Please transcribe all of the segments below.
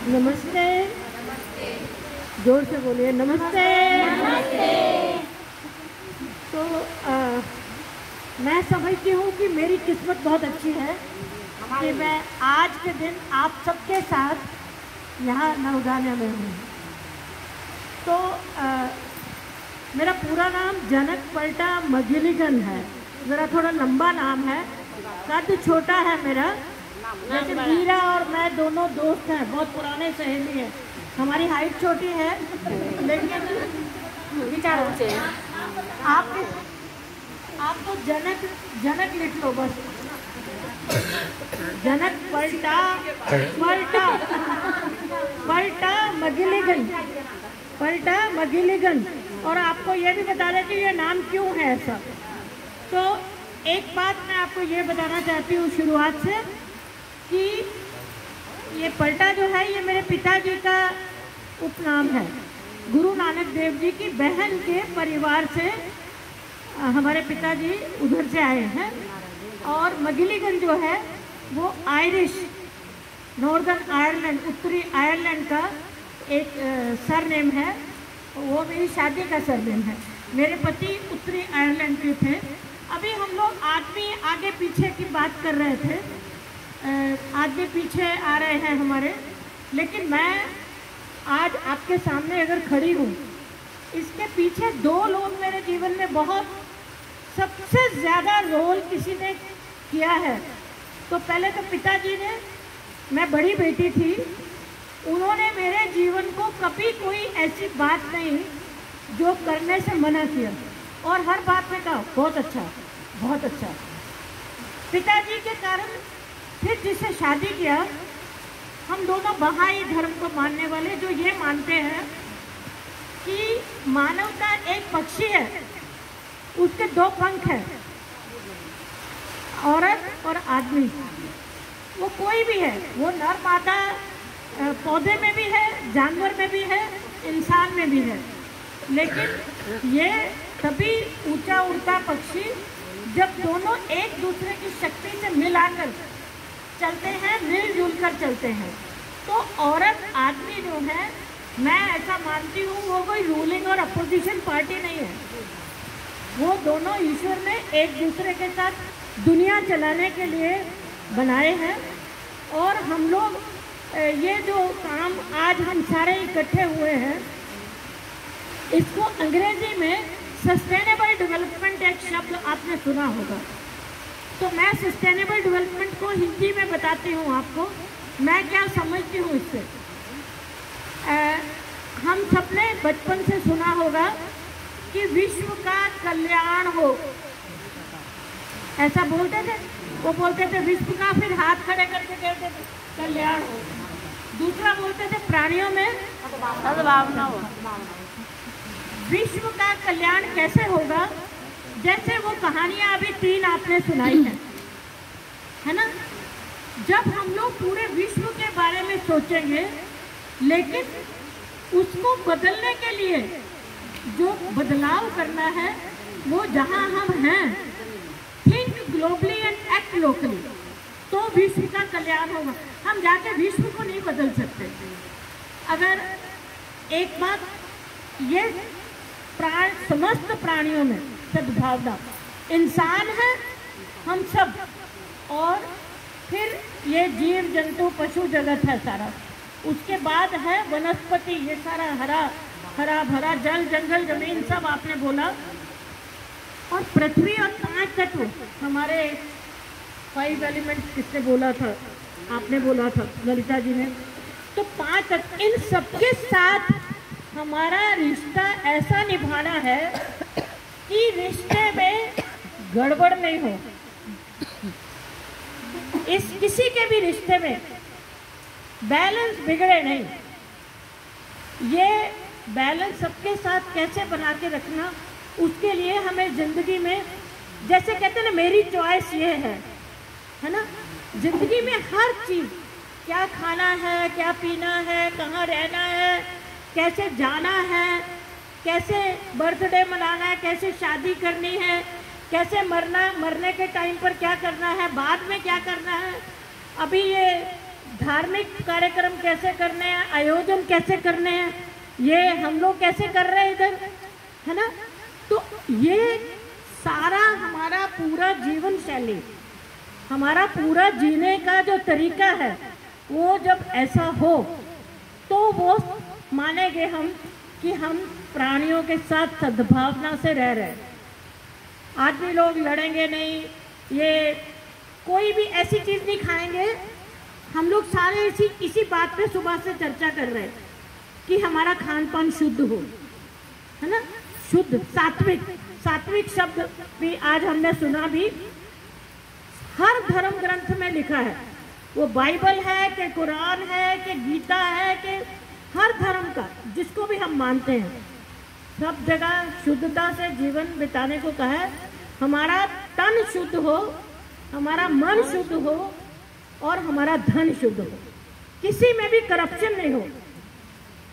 नमस्ते। जोर से बोलिए नमस्ते। तो मैं समझती हूँ कि मेरी किस्मत बहुत अच्छी है कि मैं आज के दिन आप सबके साथ यहाँ नवगाने में हूँ। तो मेरा पूरा नाम जनक पलटा मगिलीगन है। ज़रा थोड़ा लंबा नाम है, कद छोटा है मेरा। जैसे मीरा और मैं दोनों दोस्त हैं, बहुत पुराने सहेली हैं। हमारी हाइट छोटी है लेकिन विचार ऊंचे हैं। आप तो जनक लिख लो बस। जनक पलटा पलटा पलटा मगिलीगन, पलटा मगिलीगन। और आपको ये भी बता दें कि ये नाम क्यों है ऐसा। तो एक बात मैं आपको ये बताना चाहती हूँ शुरुआत से कि ये पलटा जो है ये मेरे पिताजी का उपनाम है। गुरु नानक देव जी की बहन के परिवार से हमारे पिताजी उधर से आए हैं। और मगिलीगन जो है वो आयरिश, नॉर्दर्न आयरलैंड, उत्तरी आयरलैंड का एक सरनेम है। वो मेरी शादी का सरनेम है। मेरे पति उत्तरी आयरलैंड के थे। अभी हम लोग आदमी आगे पीछे की बात कर रहे थे, आदमी पीछे आ रहे हैं हमारे। लेकिन मैं आज आपके सामने अगर खड़ी हूँ, इसके पीछे दो लोग मेरे जीवन में बहुत सबसे ज़्यादा रोल किसी ने किया है। तो पहले तो पिताजी ने, मैं बड़ी बेटी थी, उन्होंने मेरे जीवन को कभी कोई ऐसी बात नहीं जो करने से मना किया, और हर बात में कहा बहुत अच्छा, बहुत अच्छा। पिताजी के कारण फिर जिससे शादी किया, हम दोनों बहाई धर्म को मानने वाले, जो ये मानते हैं कि मानवता एक पक्षी है, उसके दो पंख हैं, औरत और आदमी। वो कोई भी है, वो नर मादा पौधे में भी है, जानवर में भी है, इंसान में भी है। लेकिन ये तभी ऊंचा उड़ता पक्षी जब दोनों एक दूसरे की शक्ति से मिलाकर चलते हैं, मिलजुल कर चलते हैं। तो औरत आदमी जो है, मैं ऐसा मानती हूँ वो कोई रूलिंग और अपोजिशन पार्टी नहीं है। वो दोनों ईश्वर ने एक दूसरे के साथ दुनिया चलाने के लिए बनाए हैं। और हम लोग ये जो काम आज हम सारे इकट्ठे हुए हैं, इसको अंग्रेजी में सस्टेनेबल डेवलपमेंट एक शब्द आपने सुना होगा। तो मैं सस्टेनेबल डेवलपमेंट को हिंदी में बताती हूँ आपको, मैं क्या समझती हूँ इससे। हम सबने बचपन से सुना होगा कि विश्व का कल्याण हो, ऐसा बोलते थे। वो बोलते थे विश्व का, फिर हाथ खड़े करके कहते थे कल्याण हो। दूसरा बोलते थे प्राणियों में सद्भावना हो। विश्व का कल्याण कैसे होगा? जैसे वो कहानियां अभी 3 आपने सुनाई है ना। जब हम लोग पूरे विश्व के बारे में सोचेंगे, लेकिन उसको बदलने के लिए जो बदलाव करना है, वो जहां हम हैं, think globally and act locally, तो विश्व का कल्याण होगा। हम जाके विश्व को नहीं बदल सकते। अगर एक बात, ये समस्त प्राणियों में सद्भावना, इंसान है हम सब, और फिर ये जीव जंतु पशु जगत है सारा, उसके बाद है वनस्पति, ये सारा हरा भरा जल जंगल जमीन सब आपने बोला, और पृथ्वी और 5 तत्व हमारे 5 एलिमेंट्स किसने बोला था? आपने बोला था, ललिता जी ने। तो 5 तत्व, इन सबके साथ हमारा रिश्ता ऐसा निभाना है कि रिश्ते में गड़बड़ नहीं हो। इस किसी के भी रिश्ते में बैलेंस बिगड़े नहीं। ये बैलेंस सबके साथ कैसे बना के रखना, उसके लिए हमें जिंदगी में, जैसे कहते हैं ना, मेरी चॉइस ये है ना। जिंदगी में हर चीज़, क्या खाना है, क्या पीना है, कहाँ रहना है, कैसे जाना है, कैसे बर्थडे मनाना है, कैसे शादी करनी है, कैसे मरने के टाइम पर क्या करना है, बाद में क्या करना है। अभी ये धार्मिक कार्यक्रम कैसे करने हैं, आयोजन कैसे करने हैं, ये हम लोग कैसे कर रहे हैं इधर, है ना। तो ये सारा हमारा पूरा जीवन शैली, हमारा पूरा जीने का जो तरीका है, वो जब ऐसा हो तो वो मानेंगे हम कि हम प्राणियों के साथ सद्भावना से रह रहे हैं। आदमी लोग लड़ेंगे नहीं, ये कोई भी ऐसी चीज़ नहीं खाएंगे। हम लोग सारे इसी बात पे सुबह से चर्चा कर रहे हैं कि हमारा खान पान शुद्ध हो, है ना, शुद्ध, सात्विक शब्द भी आज हमने सुना भी। हर धर्म ग्रंथ में लिखा है, वो बाइबल है कि कुरान है कि गीता है कि हर धर्म का जिसको भी हम मानते हैं, सब जगह शुद्धता से जीवन बिताने को कहा है। हमारा तन शुद्ध हो, हमारा मन शुद्ध हो और हमारा धन शुद्ध हो, किसी में भी करप्शन नहीं हो।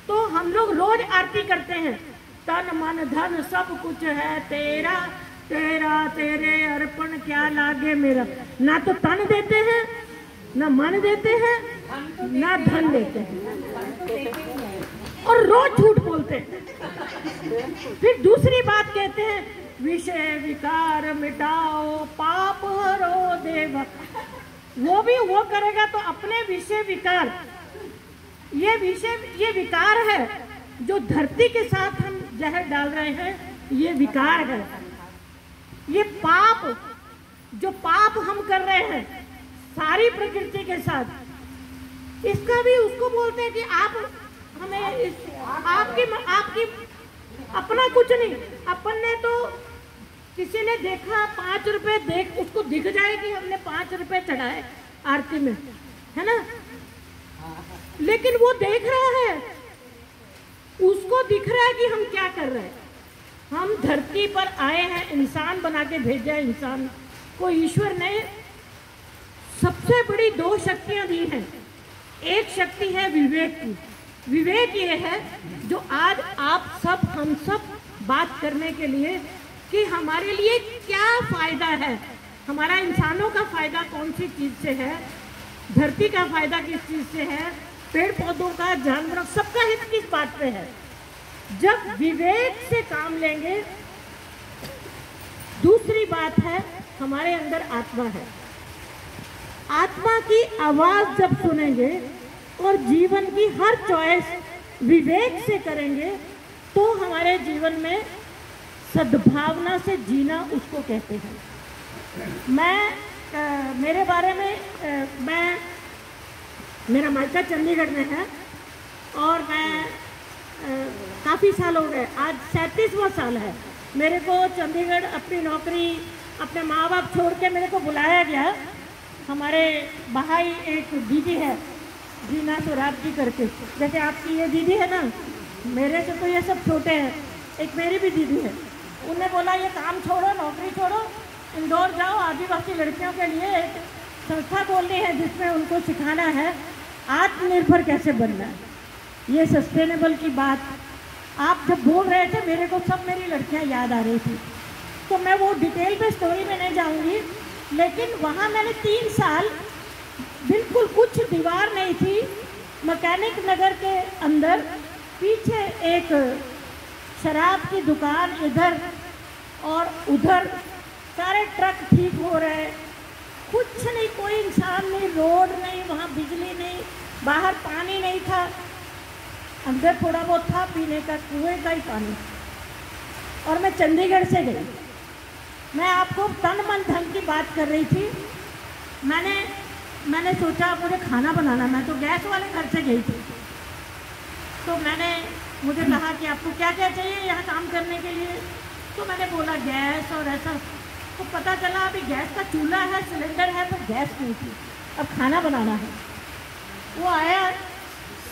तो हम लोग रोज आरती करते हैं, तन मन धन सब कुछ है तेरा, तेरा तेरे अर्पण क्या लागे मेरा। ना तो तन देते हैं, ना मन देते हैं, ना धन देते हैं, और रोज झूठ बोलते हैं। फिर दूसरी बात कहते हैं, विषय विकार मिटाओ पाप हरो देव। वो भी वो करेगा तो अपने विषय विकार, ये विकार है जो धरती के साथ हम जहर डाल रहे हैं, ये विकार है। ये पाप, जो पाप हम कर रहे हैं सारी प्रकृति के साथ, इसका भी उसको बोलते हैं कि आप हमें आपकी अपना कुछ नहीं। अपन ने तो किसी ने देखा 5 रुपए देख, उसको दिख जाए कि हमने 5 रुपए चढ़ाए आरती में, है ना, लेकिन वो देख रहा है, उसको दिख रहा है कि हम क्या कर रहे हैं। हम धरती पर आए हैं, इंसान बना के भेजा है। इंसान को ईश्वर ने सबसे बड़ी 2 शक्तियां दी हैं। एक शक्ति है विवेक की। विवेक ये है जो आज आप सब, हम सब बात करने के लिए कि हमारे लिए क्या फायदा है, हमारा इंसानों का फायदा कौन सी चीज से है, धरती का फायदा किस चीज से है, पेड़ पौधों का, जानवरों, सबका हित किस बात पे है। जब विवेक से काम लेंगे, दूसरी बात है हमारे अंदर आत्मा है। आत्मा की आवाज जब सुनेंगे और जीवन की हर चॉइस विवेक से करेंगे तो हमारे जीवन में सद्भावना से जीना उसको कहते हैं। मेरे बारे में मेरा मायका चंडीगढ़ में है और मैं काफ़ी साल हो गए, आज 37वां साल है मेरे को जंडीगढ़ अपनी नौकरी, अपने माँ बाप छोड़ के मेरे को बुलाया गया। हमारे बहाई एक दीदी है, जीना सुराब जी करके, जैसे आपकी ये दीदी है ना, मेरे से तो ये सब छोटे हैं, एक मेरी भी दीदी है। उन्होंने बोला ये काम छोड़ो, नौकरी छोड़ो, इंदौर जाओ, आदिवासी लड़कियों के लिए एक संस्था खोलनी है जिसमें उनको सिखाना है आत्मनिर्भर कैसे बनना है। ये सस्टेनेबल की बात आप जब बोल रहे थे, मेरे को सब मेरी लड़कियां याद आ रही थी। तो मैं वो डिटेल पे स्टोरी में नहीं जाऊंगी, लेकिन वहाँ मैंने 3 साल बिल्कुल कुछ दीवार नहीं थी, मैकेनिक नगर के अंदर पीछे एक शराब की दुकान, इधर और उधर सारे ट्रक ठीक हो रहे, कुछ नहीं, कोई इंसान नहीं, रोड नहीं, वहाँ बिजली नहीं, बाहर पानी नहीं था, अंदर थोड़ा बहुत था पीने का, कुएं का ही पानी। और मैं चंडीगढ़ से गई, मैं आपको तन मन धन की बात कर रही थी। मैंने सोचा मुझे खाना बनाना, मैं तो गैस वाले घर से गई थी। तो मुझे कहा कि आपको क्या क्या चाहिए यहाँ काम करने के लिए। तो मैंने बोला गैस और ऐसा, तो पता चला अभी गैस का चूल्हा है, सिलेंडर है, तो गैस नहीं थी, अब खाना बनाना है। वो आया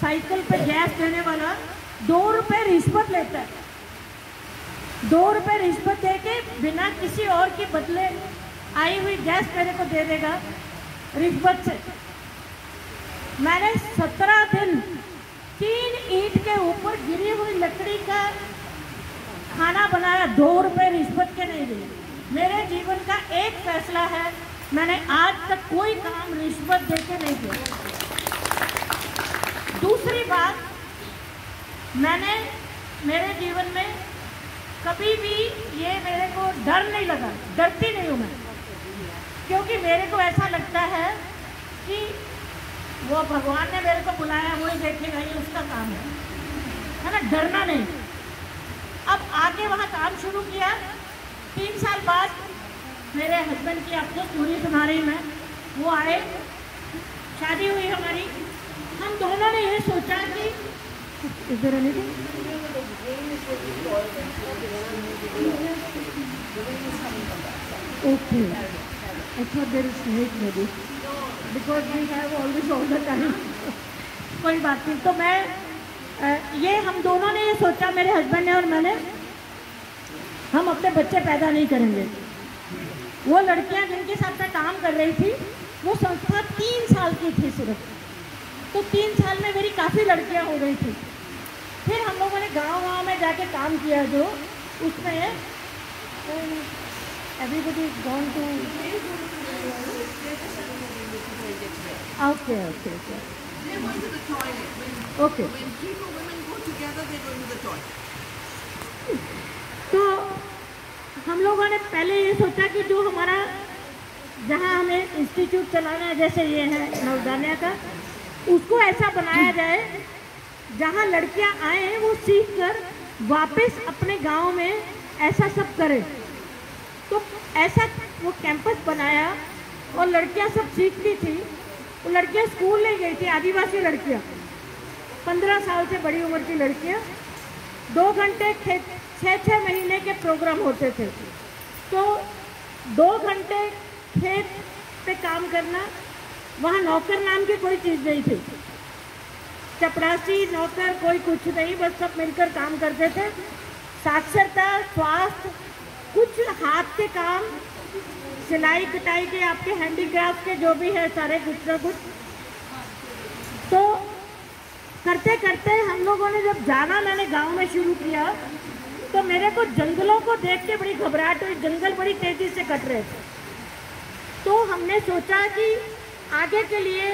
साइकिल पे गैस देने वाला, 2 रुपये रिश्वत लेता है, 2 रुपये रिश्वत दे के बिना किसी और के बदले आई हुई गैस मेरे को दे देगा रिश्वत से। मैंने 17 दिन 3 ईंट के ऊपर गिरी हुई लकड़ी का खाना बनाया, 2 रुपये रिश्वत के नहीं दिए। मेरे जीवन का एक फैसला है, मैंने आज तक कोई काम रिश्वत दे के नहीं किया। दूसरी बात, मैंने मेरे जीवन में कभी भी ये मेरे को डर नहीं लगा, डरती नहीं हूँ मैं, क्योंकि मेरे को ऐसा लगता है कि वो भगवान ने मेरे को बुलाया, वही देखेगा, ये उसका काम है ना, डरना नहीं। अब आके वहाँ काम शुरू किया। 3 साल बाद मेरे हस्बैंड की, अब तो पूरी सुना रही मैं, वो आए, शादी हुई हमारी। हम दोनों ने ये सोचा कि इधर आने दो, ओके, अच्छा there is net maybe because we have always all the time, कोई बात नहीं। तो मैं ये हम दोनों ने ये सोचा, मेरे हस्बैंड ने और मैंने, हम अपने बच्चे पैदा नहीं करेंगे। वो लड़कियां जिनके साथ मैं काम कर रही थी, वो संस्था 3 साल की थी सिर्फ, तो 3 साल में मेरी काफ़ी लड़कियां हो गई थी। फिर हम लोगों ने गांव में जाके काम किया, जो उसमें everybody gone to, okay okay okay okay, तो हम लोगों ने पहले ये सोचा कि जो हमारा, जहाँ हमें इंस्टीट्यूट चलाना है, जैसे ये है नवोदय का, उसको ऐसा बनाया जाए जहाँ लड़कियाँ आए, वो सीख कर वापस अपने गांव में ऐसा सब करें। तो ऐसा वो कैंपस बनाया और लड़कियाँ सब सीखती थी। वो लड़कियाँ स्कूल नहीं गई थी, आदिवासी लड़कियाँ, 15 साल से बड़ी उम्र की लड़कियाँ। 2 घंटे 6 महीने के प्रोग्राम होते थे। तो 2 घंटे खेत पे काम करना, वहाँ नौकर नाम की कोई चीज़ नहीं थी, चपरासी नौकर कोई कुछ नहीं, बस सब मिलकर काम करते थे। साक्षरता, स्वास्थ्य, कुछ हाथ के काम, सिलाई कटाई के, आपके हैंडीक्राफ्ट के जो भी है सारे, कुछ ना कुछ। तो करते करते हम लोगों ने जब जाना, मैंने गांव में शुरू किया, तो मेरे को जंगलों को देख के बड़ी घबराहट हुई। जंगल बड़ी तेजी से कट रहे थे। तो हमने सोचा कि आगे के लिए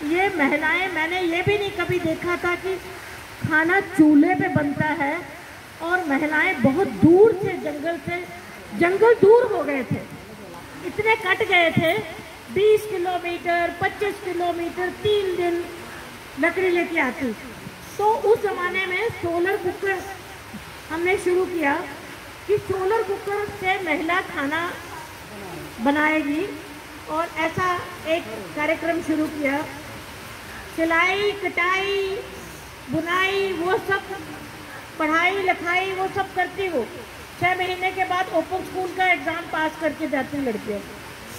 ये महिलाएं, मैंने ये भी नहीं कभी देखा था कि खाना चूल्हे पे बनता है, और महिलाएं बहुत दूर से जंगल दूर हो गए थे, इतने कट गए थे, 20 किलोमीटर 25 किलोमीटर 3 दिन लकड़ी लेके आती। तो उस ज़माने में सोलर कुकर हमने शुरू किया कि सोलर कुकर से महिला खाना बनाएगी, और ऐसा एक कार्यक्रम शुरू किया। सिलाई कटाई बुनाई वो सब, पढ़ाई लिखाई वो सब करती। वो 6 महीने के बाद ओपन स्कूल का एग्ज़ाम पास करके जाती लड़कियाँ।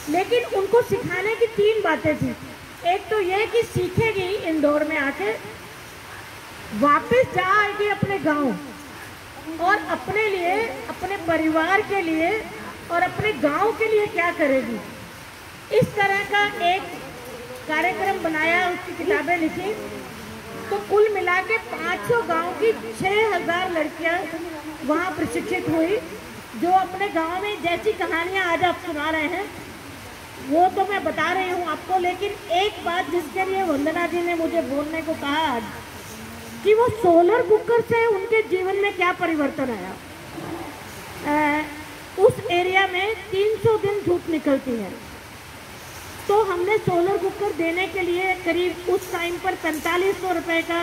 लेकिन उनको सिखाने की 3 बातें थी। एक तो ये कि सीखेगी इंदौर में आके, वापस जाएगी अपने गांव, और अपने लिए, अपने परिवार के लिए और अपने गांव के लिए क्या करेगी, इस तरह का एक कार्यक्रम बनाया, उसकी किताबें लिखी। तो कुल मिला के 500 गाँव की 6000 लड़कियां वहाँ प्रशिक्षित हुई, जो अपने गांव में जैसी कहानियाँ आज आप सुना रहे हैं वो तो मैं बता रही हूँ आपको। लेकिन एक बात जिसके लिए वंदना जी ने मुझे बोलने को कहा आज, कि वो सोलर कुकर से उनके जीवन में क्या परिवर्तन आया। उस एरिया में 300 दिन धूप निकलती है, तो हमने सोलर कुकर देने के लिए करीब उस टाइम पर 4500 रुपये का,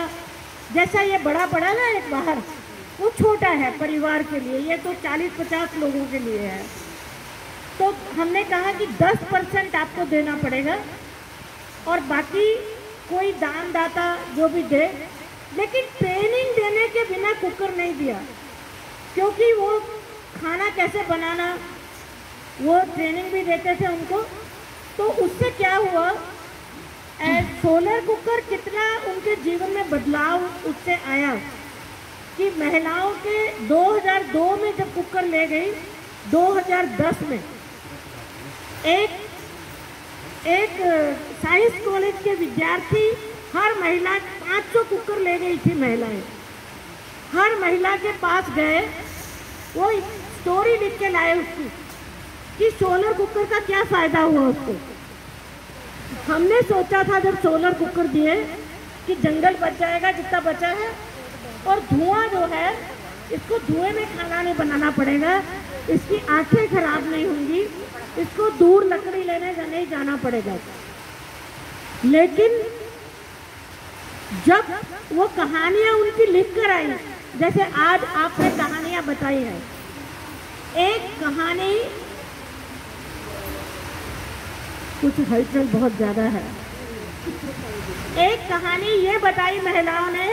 जैसा ये बड़ा ना एक बाहर, वो छोटा है परिवार के लिए, ये तो 40-50 लोगों के लिए है। तो हमने कहा कि 10% आपको देना पड़ेगा, और बाकी कोई दान दाता जो भी दे। लेकिन ट्रेनिंग देने के बिना कुकर नहीं दिया, क्योंकि वो खाना कैसे बनाना वो ट्रेनिंग भी देते थे उनको। तो उससे क्या हुआ, सोलर कुकर कितना उनके जीवन में बदलाव उससे आया कि महिलाओं के 2002 में जब कुकर ले गई, 2010 में एक साइंस कॉलेज के विद्यार्थी, हर महिला 500 कुकर ले गई थी महिलाएं। हर महिला के पास गए, वो स्टोरी लिख के लाए उसकी कि सोलर कुकर का क्या फ़ायदा हुआ उसको। हमने सोचा था जब सोलर कुकर दिए कि जंगल बच जाएगा जितना बचा है, और धुआं जो है इसको धुएं में खाना नहीं बनाना पड़ेगा, इसकी आंखें खराब नहीं होंगी, इसको दूर लकड़ी लेने नहीं जाना पड़ेगा। लेकिन जब वो कहानियां उनकी लिख कर आई, जैसे आज आपने कहानियां बताई है, एक कहानी, कुछ हलचल बहुत ज्यादा है, एक कहानी ये बताई महिलाओं ने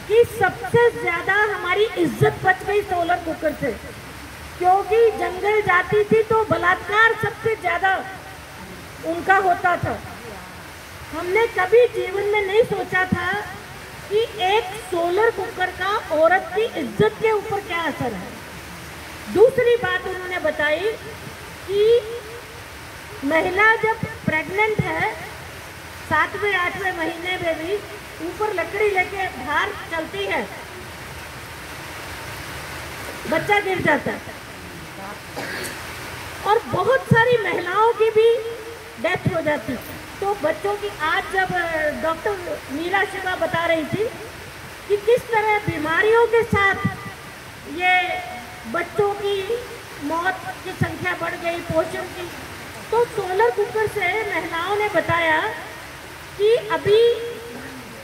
कि सबसे ज्यादा हमारी इज्जत बच गई सोलर कुकर से, क्योंकि जंगल जाती थी तो बलात्कार सबसे ज्यादा उनका होता था। हमने कभी जीवन में नहीं सोचा था कि एक सोलर कुकर का औरत की इज्जत के ऊपर क्या असर है। दूसरी बात उन्होंने बताई कि महिला जब प्रेग्नेंट है 7वें 8वें महीने में भी ऊपर लकड़ी लेके बाहर चलती है, बच्चा गिर जाता है, और बहुत सारी महिलाओं की भी डेथ हो जाती है। तो बच्चों की, आज जब डॉक्टर मीरा शिवा बता रही थी कि किस तरह बीमारियों के साथ ये बच्चों की मौत की संख्या बढ़ गई, पोषण की, तो सोलर कुकर से महिलाओं ने बताया कि अभी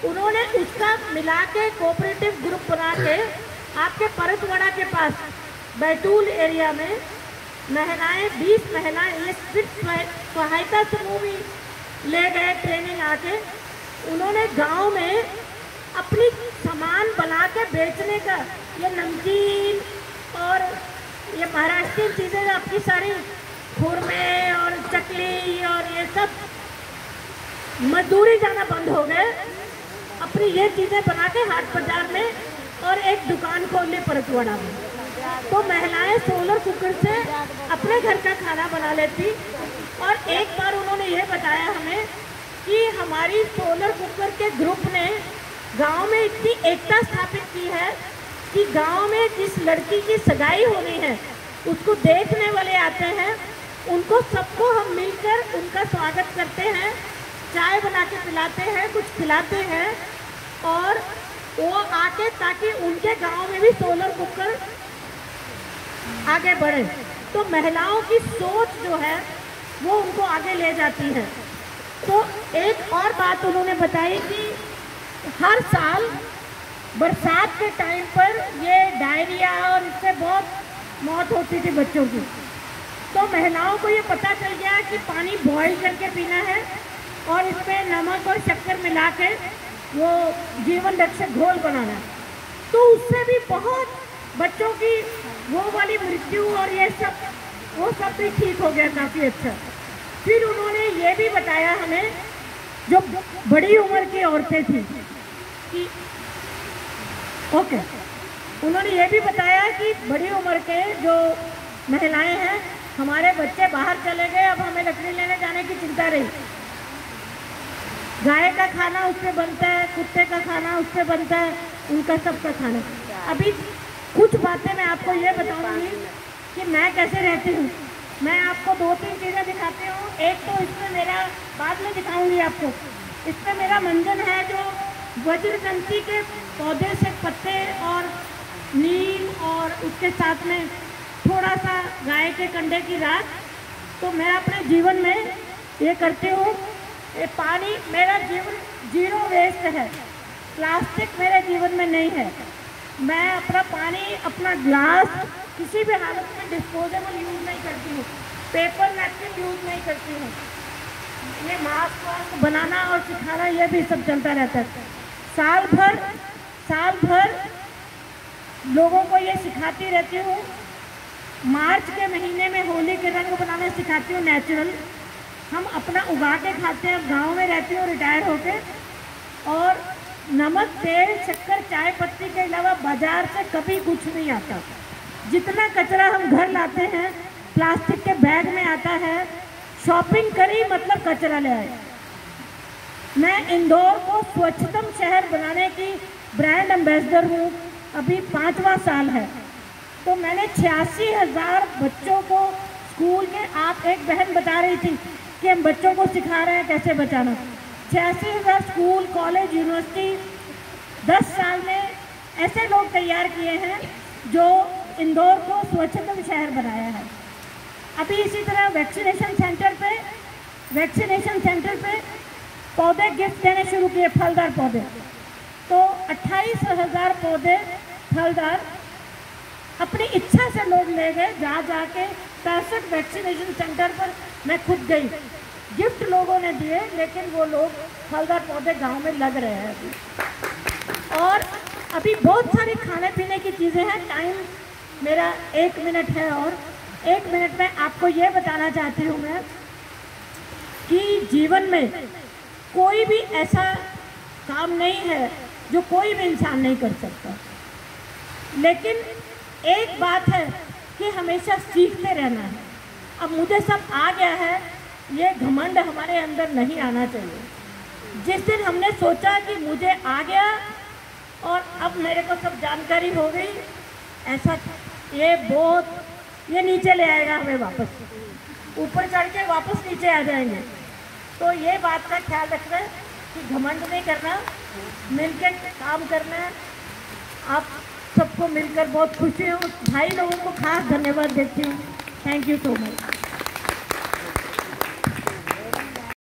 उन्होंने उसका मिला के कोऑपरेटिव ग्रुप बना के आपके परतवाड़ा के पास बैतूल एरिया में महिलाएं, 20 महिलाएं, ये सिर्फ सहायता समूह भी ले गए ट्रेनिंग आके, उन्होंने गांव में अपनी सामान बना के बेचने का, ये नमकीन और ये महाराष्ट्रीयन चीज़ें आपकी सारी खुरमे और चकली और ये सब, मजदूरी जाना बंद हो गए, अपनी ये चीज़ें बना के हाट बाजार में और एक दुकान खोल ली परतवाड़ा में। तो महिलाएं सोलर कुकर से अपने घर का खाना बना लेती। और एक बार उन्होंने ये बताया हमें कि हमारी सोलर कुकर के ग्रुप ने गांव में इतनी एकता स्थापित की है कि गांव में जिस लड़की की सगाई होनी है उसको देखने वाले आते हैं, उनको सबको हम मिलकर उनका स्वागत करते हैं, चाय बना के पिलाते हैं, कुछ खिलाते हैं, और वो आके ताकि उनके गांव में भी सोलर कुकर आगे बढ़े। तो महिलाओं की सोच जो है वो उनको आगे ले जाती है। तो एक और बात उन्होंने बताई कि हर साल बरसात के टाइम पर ये डायरिया और इससे बहुत मौत होती थी बच्चों की। तो महिलाओं को ये पता चल गया कि पानी बॉईल करके पीना है और इसमें नमक और शक्कर मिला के वो जीवन रक्षक घोल बनाना है। तो उससे भी बहुत बच्चों की वो वाली मृत्यु और ये सब, वो सब भी ठीक हो गया, काफ़ी अच्छा। फिर उन्होंने ये भी बताया हमें, जो बड़ी उम्र की औरतें थी कि उन्होंने ये भी बताया कि बड़ी उम्र के जो महिलाएं हैं, हमारे बच्चे बाहर चले गए, अब हमें लकड़ी लेने जाने की चिंता रही, गाय का खाना उससे बनता है, कुत्ते का खाना उससे बनता है, उनका सबका खाना। अभी कुछ बातें मैं आपको ये बताऊंगी कि मैं कैसे रहती हूँ। मैं आपको 2-3 चीज़ें दिखाती हूँ। एक तो इसमें मेरा, बाद में दिखाऊंगी आपको, इसमें मेरा मंजन है जो वज्रदंती के पौधे से पत्ते और नीम और उसके साथ में थोड़ा सा गाय के कंडे की राख। तो मैं अपने जीवन में ये करती हूँ। ये पानी, मेरा जीवन 0 वेस्ट है, प्लास्टिक मेरे जीवन में नहीं है। मैं अपना पानी, अपना ग्लास किसी भी हालत में डिस्पोजेबल यूज़ नहीं करती हूँ, पेपर नैपकिन यूज़ नहीं करती हूँ। ये मास्क वास्क बनाना और सिखाना ये भी सब चलता रहता है। साल भर लोगों को ये सिखाती रहती हूँ। मार्च के महीने में होली के रंग बनाना सिखाती हूँ, नेचुरल। हम अपना उगा के खाते हैं। गांव में रहती हूँ रिटायर होके, और नमक, तेल, शक्कर, चाय पत्ती के अलावा बाजार से कभी कुछ नहीं आता। जितना कचरा हम घर लाते हैं प्लास्टिक के बैग में आता है। शॉपिंग करी मतलब कचरा ले आए। मैं इंदौर को स्वच्छतम शहर बनाने की ब्रांड एम्बेसडर हूँ, अभी 5वां साल है। तो मैंने 86,000 बच्चों को स्कूल में, आप एक बहन बता रही थी कि हम बच्चों को सिखा रहे हैं कैसे बचाना, 86,000 स्कूल, कॉलेज, यूनिवर्सिटी 10 साल में ऐसे लोग तैयार किए हैं जो इंदौर को स्वच्छतम शहर बनाया है। अभी इसी तरह वैक्सीनेशन सेंटर पे पौधे गिफ्ट देने शुरू किए, फलदार पौधे। तो 28,000 पौधे फलदार अपनी इच्छा से लोग ले गए। जहाँ जाके 65 वैक्सीनेशन सेंटर पर मैं खुद गई, गिफ्ट लोगों ने दिए, लेकिन वो लोग फलदार पौधे गांव में लग रहे हैं अभी। और अभी बहुत सारी खाने पीने की चीज़ें हैं। टाइम मेरा 1 मिनट है और 1 मिनट में आपको ये बताना चाहती हूँ मैं कि जीवन में कोई भी ऐसा काम नहीं है जो कोई भी इंसान नहीं कर सकता, लेकिन एक बात है कि हमेशा सीखते रहना है। अब मुझे सब आ गया है, ये घमंड हमारे अंदर नहीं आना चाहिए। जिस दिन हमने सोचा कि मुझे आ गया और अब मेरे को सब जानकारी हो गई, ऐसा ये नीचे ले आएगा हमें वापस, ऊपर चढ़ के वापस नीचे आ जाएंगे। तो ये बात का ख्याल रखना है कि घमंड नहीं करना, मिलकर काम करना है। आप सबको मिलकर बहुत खुशी हूँ। भाई लोगों को खास धन्यवाद देती हूँ। Thank you so much.